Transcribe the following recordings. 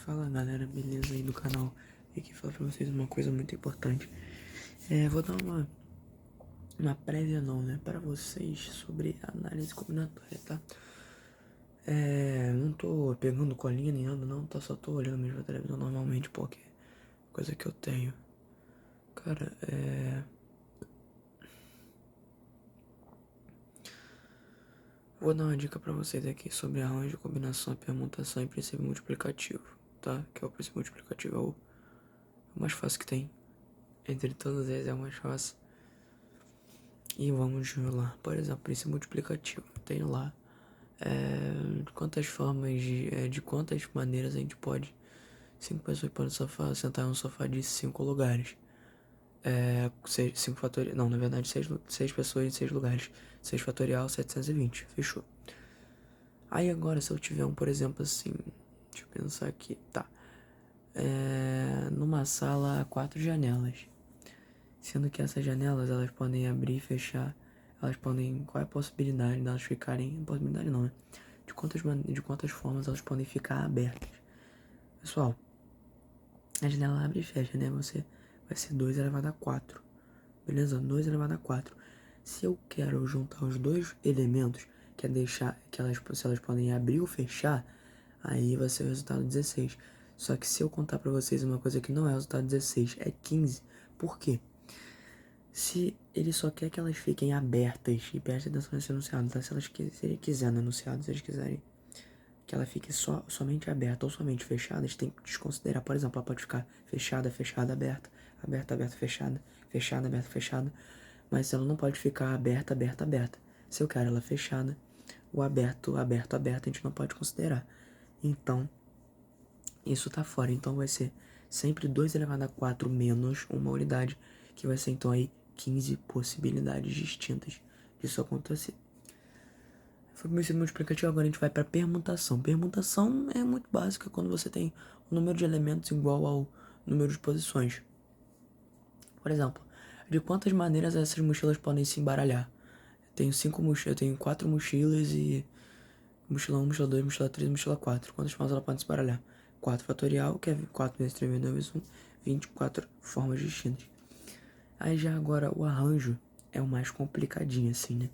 Fala galera, beleza aí do canal? E aqui falar pra vocês uma coisa muito importante. Vou dar uma prévia não, né, para vocês sobre análise combinatória, tá? Não tô pegando colinha nem nada não, tá? Só tô olhando mesmo a televisão normalmente porque é coisa que eu tenho. Cara, vou dar uma dica pra vocês aqui sobre arranjo, combinação, permutação e princípio multiplicativo, tá? Que é o princípio multiplicativo, é o mais fácil que tem. Entre todos eles é o mais fácil. E vamos lá. Por exemplo, princípio multiplicativo. Tenho lá quantas formas de quantas maneiras a gente pode. 5 pessoas podem sentar no sofá de 5 lugares. 5 fatorial. Não, na verdade, 6 pessoas em 6 lugares. 6 fatorial, 720. Fechou. Aí agora, se eu tiver por exemplo, assim. Deixa eu pensar aqui. Tá. Numa sala, 4 janelas. Sendo que essas janelas, elas podem abrir e fechar. Elas podem... Qual é a possibilidade delas ficarem... Possibilidade não, né? De quantas formas elas podem ficar abertas. Pessoal, a janela abre e fecha, né? Vai ser 2 elevado a 4. Beleza? 2 elevado a 4. Se eu quero juntar os dois elementos, que é deixar... se elas podem abrir ou fechar, aí vai ser o resultado 16. Só que se eu contar pra vocês uma coisa que não é o resultado 16, é 15. Por quê? Se ele só quer que elas fiquem abertas, e preste atenção nesse enunciado, tá? Se ele quiser no enunciado, se eles quiserem que ela fique somente aberta ou somente fechada, a gente tem que desconsiderar. Por exemplo, ela pode ficar fechada, fechada, aberta, aberta, aberta, fechada, fechada, aberta, fechada. Mas ela não pode ficar aberta, aberta, aberta. Se eu quero ela fechada, o aberto, aberto, aberto, a gente não pode considerar. Então, isso tá fora. Então vai ser sempre 2 elevado a 4 menos uma unidade, que vai ser então aí 15 possibilidades distintas disso acontecer. Foi princípio multiplicativo, agora a gente vai para permutação. Permutação é muito básica quando você tem o número de elementos igual ao número de posições. Por exemplo, de quantas maneiras essas mochilas podem se embaralhar? Eu tenho 4 mochilas e mochila 1, mochila 2, mochila 3, mochila 4. Quantas formas ela pode se embaralhar? 4 fatorial, que é 4 vezes 3 vezes 2 vezes 1, 24 formas distintas. Aí já agora o arranjo é o mais complicadinho assim, né?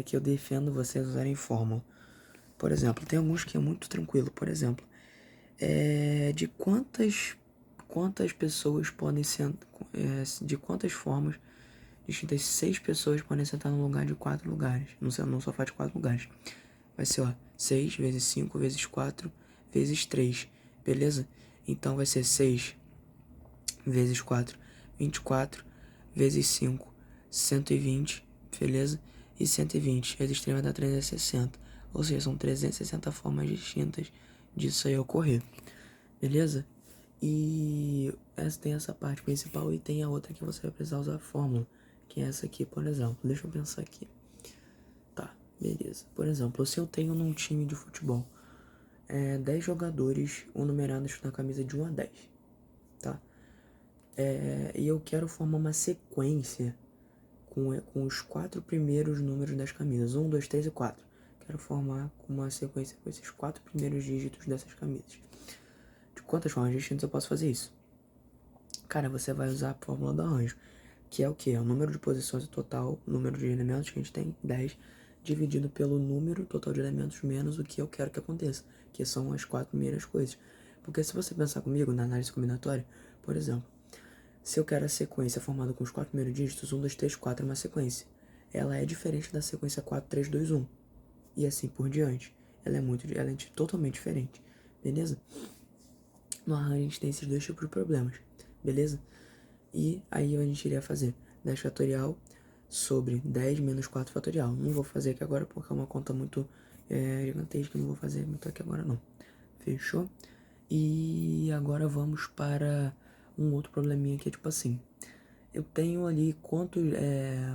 Que eu defendo vocês usarem fórmula. Por exemplo, tem alguns que é muito tranquilo. Por exemplo, de quantas pessoas podem sentar, de quantas formas distintas 6 pessoas podem sentar no lugar de 4 lugares, num sofá de 4 lugares. Vai ser, ó, 6 vezes 5 vezes 4 vezes 3, beleza? Então vai ser 6 vezes 4, 24 vezes 5, 120, beleza? E 120 vezes 3 vai dar 360. Ou seja, são 360 formas distintas disso aí ocorrer, beleza? E tem essa parte principal e tem a outra que você vai precisar usar a fórmula, que é essa aqui, por exemplo. Deixa eu pensar aqui. Tá, beleza. Por exemplo, se eu tenho num time de futebol 10 jogadores numerados na camisa de 1 a 10, tá? E eu quero formar uma sequência com os 4 primeiros números das camisas. 1, 2, 3 e 4. Quero formar uma sequência com esses 4 primeiros dígitos dessas camisas. De quantas formas distintas eu posso fazer isso? Cara, você vai usar a fórmula do arranjo, que é o que? É o número de posições total, o número de elementos que a gente tem, 10, dividido pelo número total de elementos menos o que eu quero que aconteça, que são as 4 primeiras coisas. Porque se você pensar comigo na análise combinatória, por exemplo, se eu quero a sequência formada com os 4 primeiros dígitos, 1, 2, 3, 4 é uma sequência. Ela é diferente da sequência 4, 3, 2, 1. E assim por diante. Ela é totalmente diferente. Beleza? No arranjo a gente tem esses 2 tipos de problemas. Beleza? E aí a gente iria fazer 10 fatorial sobre 10 menos 4 fatorial. Não vou fazer aqui agora porque é uma conta muito gigantesca. Não vou fazer muito aqui agora não. Fechou? E agora vamos para um outro probleminha que é tipo assim. Eu tenho ali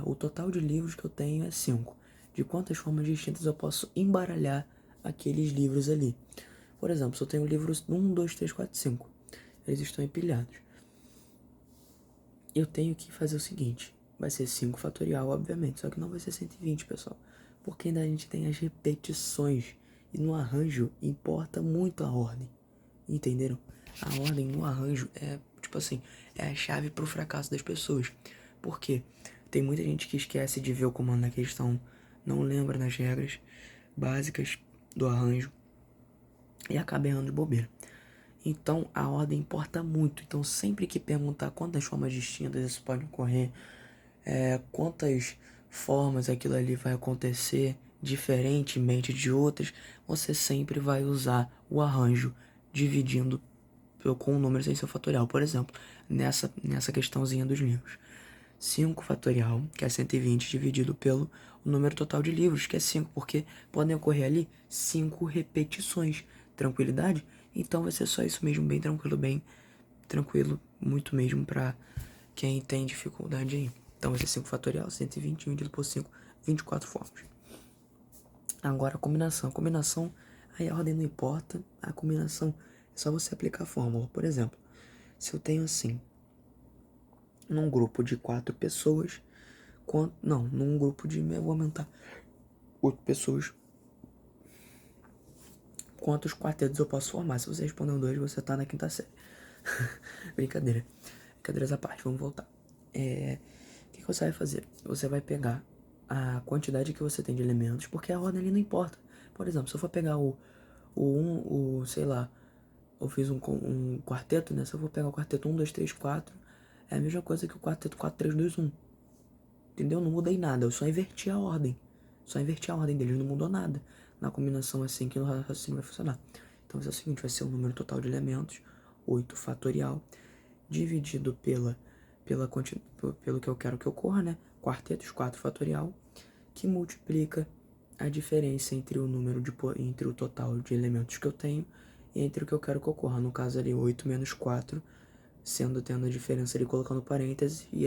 o total de livros que eu tenho é 5. De quantas formas distintas eu posso embaralhar aqueles livros ali? Por exemplo, se eu tenho livros 1, 2, 3, 4, 5. Eles estão empilhados. Eu tenho que fazer o seguinte. Vai ser 5 fatorial, obviamente. Só que não vai ser 120, pessoal. Porque ainda a gente tem as repetições. E no arranjo importa muito a ordem. Entenderam? A ordem no arranjo é, tipo assim, é a chave pro fracasso das pessoas. Por quê? Tem muita gente que esquece de ver o comando na questão, não lembra das regras básicas do arranjo e acaba errando de bobeira. Então, a ordem importa muito. Então, sempre que perguntar quantas formas distintas isso pode ocorrer, quantas formas aquilo ali vai acontecer diferentemente de outras, você sempre vai usar o arranjo dividindo com um número sem seu fatorial. Por exemplo, nessa questãozinha dos livros. 5 fatorial, que é 120, dividido pelo número total de livros, que é 5, porque podem ocorrer ali 5 repetições. Tranquilidade? Então vai ser só isso mesmo, bem tranquilo, muito mesmo pra quem tem dificuldade aí. Então vai ser 5 fatorial, 120 dividido por 5, 24 formas. Agora a combinação. A combinação, aí a ordem não importa, a combinação é só você aplicar a fórmula. Por exemplo, se eu tenho assim, num grupo de 4 pessoas, num grupo de, eu vou aumentar, 8 pessoas, quantos quartetos eu posso formar? Se você respondeu 2, você tá na quinta série. Brincadeira. Brincadeiras à parte, vamos voltar. O que você vai fazer? Você vai pegar a quantidade que você tem de elementos, porque a ordem ali não importa. Por exemplo, se eu for pegar sei lá, eu fiz um quarteto, né? Se eu for pegar o quarteto 1, 2, 3, 4, é a mesma coisa que o quarteto 4, 3, 2, 1. Entendeu? Não mudei nada, eu só inverti a ordem. Só inverti a ordem deles, não mudou nada. Na combinação assim que o raciocínio vai funcionar. Então vai ser o seguinte, vai ser o número total de elementos, 8 fatorial, dividido pelo que eu quero que ocorra, né? Quartetos, 4 fatorial, que multiplica a diferença entre entre o total de elementos que eu tenho e entre o que eu quero que ocorra. No caso ali, 8 menos 4, tendo a diferença ali colocando parênteses, e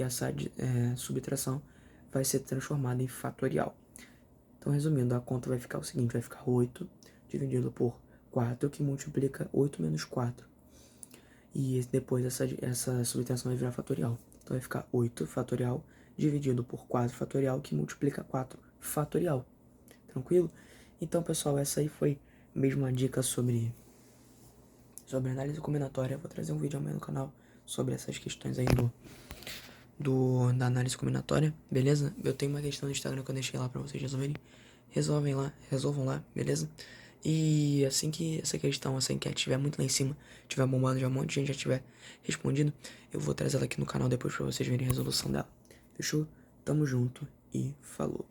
essa subtração vai ser transformada em fatorial. Então, resumindo, a conta vai ficar o seguinte, vai ficar 8 dividido por 4, que multiplica 8 menos 4. E depois essa subtração vai virar fatorial. Então vai ficar 8 fatorial dividido por 4 fatorial, que multiplica 4 fatorial. Tranquilo? Então, pessoal, essa aí foi mesmo uma dica sobre análise combinatória. Eu vou trazer um vídeo amanhã no canal sobre essas questões aí da análise combinatória, beleza? Eu tenho uma questão no Instagram que eu deixei lá pra vocês resolverem. Resolvam lá, beleza? E assim que essa questão, essa enquete estiver muito lá em cima, tiver bombando, já um monte de gente já tiver respondido, eu vou trazer ela aqui no canal depois pra vocês verem a resolução dela. Fechou? Tamo junto e falou.